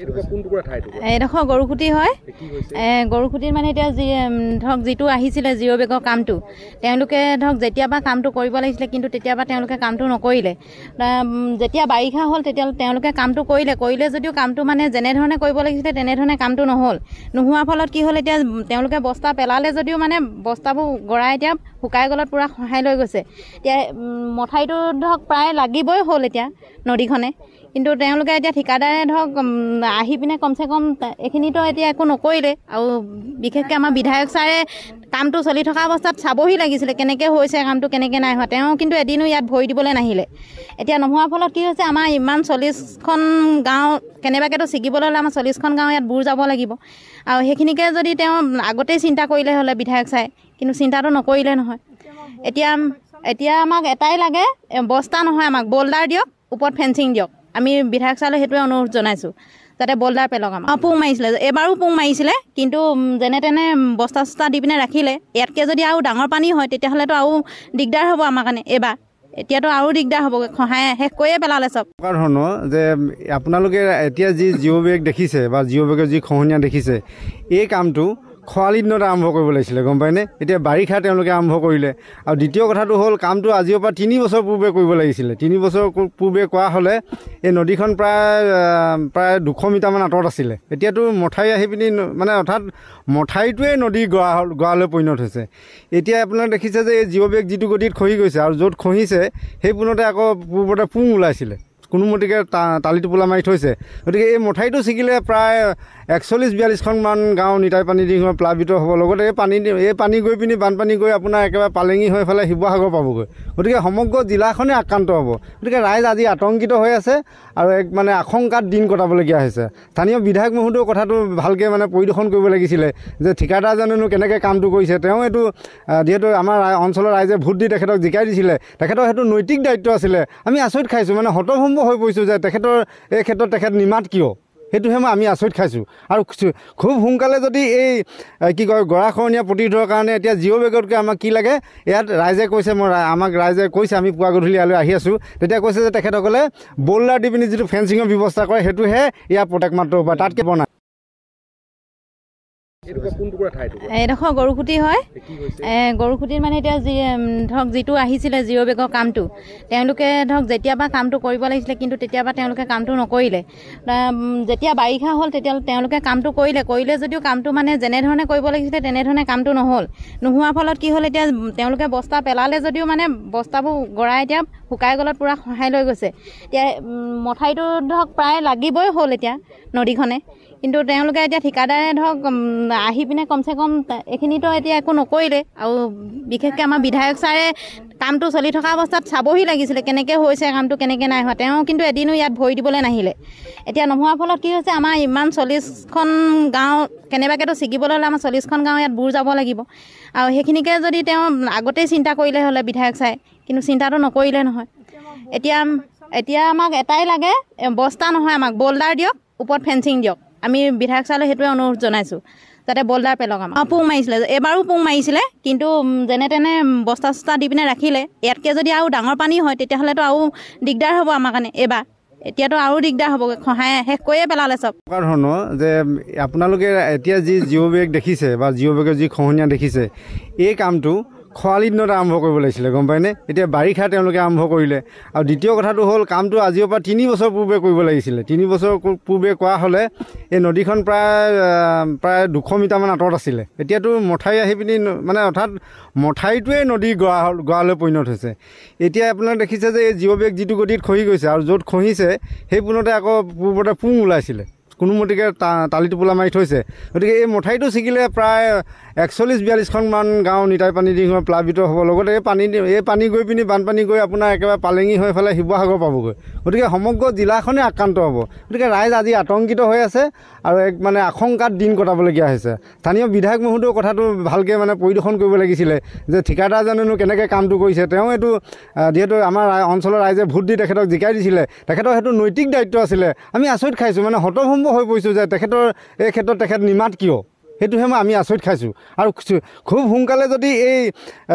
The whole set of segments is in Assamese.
এইডোখৰ গৰুখুটি হয়। গৰুখুটিত মানে এতিয়া ধৰক যিটো আহিছিলে জিৰ' বেগৰ কামটো তেওঁলোকে ধৰক যেতিয়াবা কামটো কৰিব লাগিছিলে কিন্তু তেতিয়াবা তেওঁলোকে কামটো নকৰিলে। যেতিয়া বাৰিষা হ'ল তেতিয়া তেওঁলোকে কামটো কৰিলে যদিও কামটো মানে যেনেধৰণে কৰিব লাগিছিলে তেনেধৰণে কামটো নোহোৱাৰ ফলত কি হ'ল, এতিয়া তেওঁলোকে বস্তা পেলালে যদিও মানে বস্তাবোৰ গৰাই এতিয়া শুকাই গলত পূৰা খহাই লৈ গৈছে। এতিয়া মথাইটো ধৰক প্ৰায় লাগিবই হ'ল এতিয়া নদীখনে, কিন্তু তেওঁলোকে এতিয়া ঠিকাদাৰে ধৰক আহি পিনে কমচে কম এইখিনিতো এতিয়া একো নকৰিলে। আৰু বিশেষকৈ আমাৰ বিধায়ক ছাৰে কামটো চলি থকা অৱস্থাত চাবহি লাগিছিলে কেনেকৈ হৈছে কামটো, কেনেকৈ নাই হোৱা। তেওঁ কিন্তু এদিনো ইয়াত ভৰি দিবলৈ নাহিলে। এতিয়া নোহোৱাৰ ফলত কি হৈছে, আমাৰ ইমান 40খন গাঁও কেনেবাকৈতো ছিগিবলৈ হ'লে আমাৰ 40খন গাঁও ইয়াত বুৰ যাব লাগিব। আৰু সেইখিনিকে যদি তেওঁ আগতেই চিন্তা কৰিলে হ'লে বিধায়ক ছাৰে, কিন্তু চিন্তাটো নকৰিলে নহয়। এতিয়া আমাক এটাই লাগে, বস্তা নহয়, আমাক বল্ডাৰ দিয়ক, ওপৰত ফেঞ্চিং দিয়ক। আমি বিধায়ক ছাৰলৈ সেইটোৱে অনুৰোধ জনাইছোঁ যাতে বল্ডাৰ পেলক। আমাৰ পোং মাৰিছিলে, এবাৰো পোং মাৰিছিলে, কিন্তু যেনে তেনে বস্তা চস্তা দি পিনে ৰাখিলে। ইয়াতকৈ যদি আৰু ডাঙৰ পানী হয় তেতিয়াহ'লেতো আৰু দিগদাৰ হ'ব আমাৰ কাৰণে। এতিয়াতো আৰু দিগদাৰ হ'ব, খহাই শেষ কৰিয়ে পেলালে চব। ধৰণৰ যে আপোনালোকে এতিয়া যি জিঅ' বেগ দেখিছে বা জিঅ' বেগৰ যি খহনীয়া দেখিছে, এই কামটো খৰালি দিনত আৰম্ভ কৰিব লাগিছিলে, গম পায়নে? এতিয়া বাৰিষা তেওঁলোকে আৰম্ভ কৰিলে। আৰু দ্বিতীয় কথাটো হ'ল, কামটো আজিৰ পৰা 3 বছৰ পূৰ্বে কৰিব লাগিছিলে। 3 বছৰ পূৰ্বে কৰা হ'লে এই নদীখন প্ৰায় 200 মিটাৰমান আঁতৰত আছিলে। এতিয়াতো মথাউৰি আহি পিনি মানে অৰ্থাৎ মথাউৰিটোৱে নদী গৰালৈ পৰিণত হৈছে। এতিয়া আপোনালোকে দেখিছে যে এই জিঅ' বেগ যিটো গতিত খহি গৈছে, আৰু য'ত খহিছে সেই পোনতে আকৌ পূৰ্বতে পোং ওলাইছিলে, কোনোমতিকে টালি টোপোলা মাৰি থৈছে। গতিকে এই মথাউৰিটো ছিগিলে প্ৰায় 41-42খনমান গাঁও নিতাই পানী দি প্লাবিত হ'ব। লগতে এই পানী গৈ পিনি বানপানী গৈ আপোনাৰ একেবাৰে পালেঙি হৈ ফালে শিৱসাগৰ পাবগৈ। গতিকে সমগ্ৰ জিলাখনে আক্ৰান্ত হ'ব। গতিকে ৰাইজ আজি আতংকিত হৈ আছে আৰু এক মানে আশংকাত দিন কটাবলগীয়া হৈছে। স্থানীয় বিধায়ক মহোদয়েও কথাটো ভালকৈ মানে পৰিদৰ্শন কৰিব লাগিছিলে যে ঠিকাদাৰজনেনো কেনেকৈ কামটো কৰিছে। তেওঁ এইটো যিহেতু আমাৰ অঞ্চলৰ ৰাইজে ভোট দি তেখেতক জিকাই দিছিলে, তেখেতৰ সেইটো নৈতিক দায়িত্ব আছিলে। আমি আচৰিত খাইছোঁ, মানে হতভম্ব হৈ পৰিছোঁ যে এই ক্ষেত্ৰত তেখেত নিমাত কিয়, সেইটোহে আমি আচৰিত খাইছোঁ। আৰু খুব সোনকালে যদি এই গৰাখহনীয়া প্ৰতিৰোধৰ কাৰণে এতিয়া জিঅ' বেগতকৈ আমাক কি লাগে, ইয়াত ৰাইজে কৈছে, আমাক ৰাইজে কৈছে, আমি পুৱা গধূলি ইয়ালৈ আহি আছোঁ, তেতিয়া কৈছে যে তেখেতসকলে বল্ডাৰ দি পিনি যিটো ফেঞ্চিঙৰ ব্যৱস্থা কৰে সেইটোহে ইয়াৰ প্ৰত্যেক মাত্ৰ উপায়, তাতকৈ বনায়। এইডোখৰ গৰুখুটি হয়। গৰুখুটিত মানে এতিয়া ধৰক যিটো আহিছিলে জিৰ' বেগৰ কামটো তেওঁলোকে ধৰক যেতিয়াবা কামটো কৰিব লাগিছিলে কিন্তু তেতিয়াবা তেওঁলোকে কামটো নকৰিলে। যেতিয়া বাৰিষা হ'ল তেতিয়া তেওঁলোকে কামটো কৰিলে যদিও কামটো মানে যেনেধৰণে কৰিব লাগিছিলে তেনেধৰণে কামটো নোহোৱাৰ ফলত কি হ'ল, এতিয়া তেওঁলোকে বস্তা পেলালে যদিও মানে বস্তাবোৰ গৰাই এতিয়া শুকাই গলত পূৰা খহাই লৈ গৈছে। এতিয়া মথাউৰিটো ধৰক প্ৰায় লাগিবই হ'ল এতিয়া নদীখনে, কিন্তু তেওঁলোকে এতিয়া ঠিকাদাৰে ধৰক আহি পিনে কমচে কম এইখিনিতো এতিয়া একো নকৰিলে। আৰু বিশেষকৈ আমাৰ বিধায়ক ছাৰে কামটো চলি থকা অৱস্থাত চাবহি লাগিছিলে কেনেকৈ হৈছে কামটো, কেনেকৈ নাই হোৱা। তেওঁ কিন্তু এদিনো ইয়াত ভৰি দিবলৈ নাহিলে। এতিয়া নোহোৱাৰ ফলত কি হৈছে, আমাৰ ইমান 40খন গাঁও কেনেবাকৈতো ছিগিবলৈ হ'লে আমাৰ 40খন গাঁও ইয়াত বুৰ যাব লাগিব। আৰু সেইখিনিকে যদি তেওঁ আগতেই চিন্তা কৰিলে হ'লে বিধায়ক ছাৰে, কিন্তু চিন্তাটো নকৰিলে নহয়। এতিয়া আমাক এটাই লাগে, বস্তা নহয়, আমাক বল্ডাৰ দিয়ক, ওপৰত ফেঞ্চিং দিয়ক। আমি বিধায়ক ছাৰলৈ সেইটোৱে অনুৰোধ জনাইছোঁ যাতে বল্ডাৰ পেলক। আমাৰ পোং মাৰিছিলে, এবাৰো পোং মাৰিছিলে, কিন্তু যেনে তেনে বস্তা চস্তা দি পিনে ৰাখিলে। ইয়াতকৈ যদি আৰু ডাঙৰ পানী হয় তেতিয়াহ'লেতো আৰু দিগদাৰ হ'ব আমাৰ কাৰণে। এতিয়াতো আৰু দিগদাৰ হ'ব, খহাই শেষ কৰিয়ে পেলালে চব। ধৰণৰ যে আপোনালোকে এতিয়া যি জিঅ' বেগ দেখিছে বা জিঅ' বেগৰ যি খহনীয়া দেখিছে, এই কামটো খৰালি দিনত আৰম্ভ কৰিব লাগিছিলে, গম পায়নে? এতিয়া বাৰিষা তেওঁলোকে আৰম্ভ কৰিলে। আৰু দ্বিতীয় কথাটো হ'ল, কামটো আজিৰ পৰা 3 বছৰ পূৰ্বে কৰিব লাগিছিলে। 3 বছৰ পূৰ্বে কৰা হ'লে এই নদীখন প্ৰায় 200 মিটাৰমান আঁতৰত আছিলে। এতিয়াতো মথাউৰি আহি পিনি মানে অৰ্থাৎ মথাউৰিটোৱে নদী গৰালৈ পৰিণত হৈছে। এতিয়া আপোনালোকে দেখিছে যে এই জিঅ' বেগ যিটো গতিত খহি গৈছে, আৰু য'ত খহিছে সেই পোনতে আকৌ পূৰ্বতে পোং ওলাইছিলে, কোনোমতিকে টালি টোপোলা মাৰি থৈছে। গতিকে এই মথাউৰিটো ছিগিলে প্ৰায় 41-42খনমান গাঁও নিতাই পানী দি প্লাবিত হ'ব। লগতে এই পানী গৈ পিনি বানপানী গৈ আপোনাৰ একেবাৰে পালেঙি হৈ ফালে শিৱসাগৰ পাবগৈ। গতিকে সমগ্ৰ জিলাখনে আক্ৰান্ত হ'ব। গতিকে ৰাইজ আজি আতংকিত হৈ আছে আৰু এক মানে আশংকাত দিন কটাবলগীয়া হৈছে। স্থানীয় বিধায়ক মহোদয়েও কথাটো ভালকৈ মানে পৰিদৰ্শন কৰিব লাগিছিলে যে ঠিকাদাৰজনেনো কেনেকৈ কামটো কৰিছে। তেওঁ এইটো যিহেতু আমাৰ অঞ্চলৰ ৰাইজে ভোট দি তেখেতক জিকাই দিছিলে, তেখেতৰ সেইটো নৈতিক দায়িত্ব আছিলে। আমি আচৰিত খাইছোঁ, মানে হতভম্ব হৈ পৰিছোঁ যে এই ক্ষেত্ৰত তেখেত নিমাত কিয়, সেইটোহে আমি আচৰিত খাইছোঁ। আৰু খুব সোনকালে যদি এই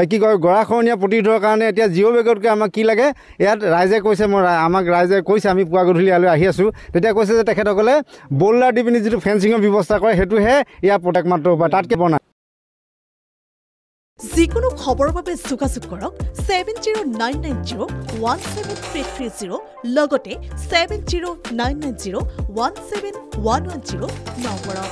কি কয় গৰাখহনীয়া প্ৰতিৰোধৰ কাৰণে এতিয়া জিঅ' বেগতকৈ আমাক কি লাগে, ইয়াত ৰাইজে কৈছে, আমাক ৰাইজে কৈছে, আমি পুৱা গধূলি ইয়ালৈ আহি আছোঁ, তেতিয়া কৈছে যে তেখেতসকলে বল্ডাৰ দি পিনি যিটো ফেঞ্চিঙৰ ব্যৱস্থা কৰে সেইটোহে ইয়াৰ প্ৰটেক্ট মাত্ৰ উপায়, তাতকৈ বনায়। যিকোনো খবৰৰ বাবে যোগাযোগ কৰক 7099017330 লগতে 7099017110 নম্বৰত।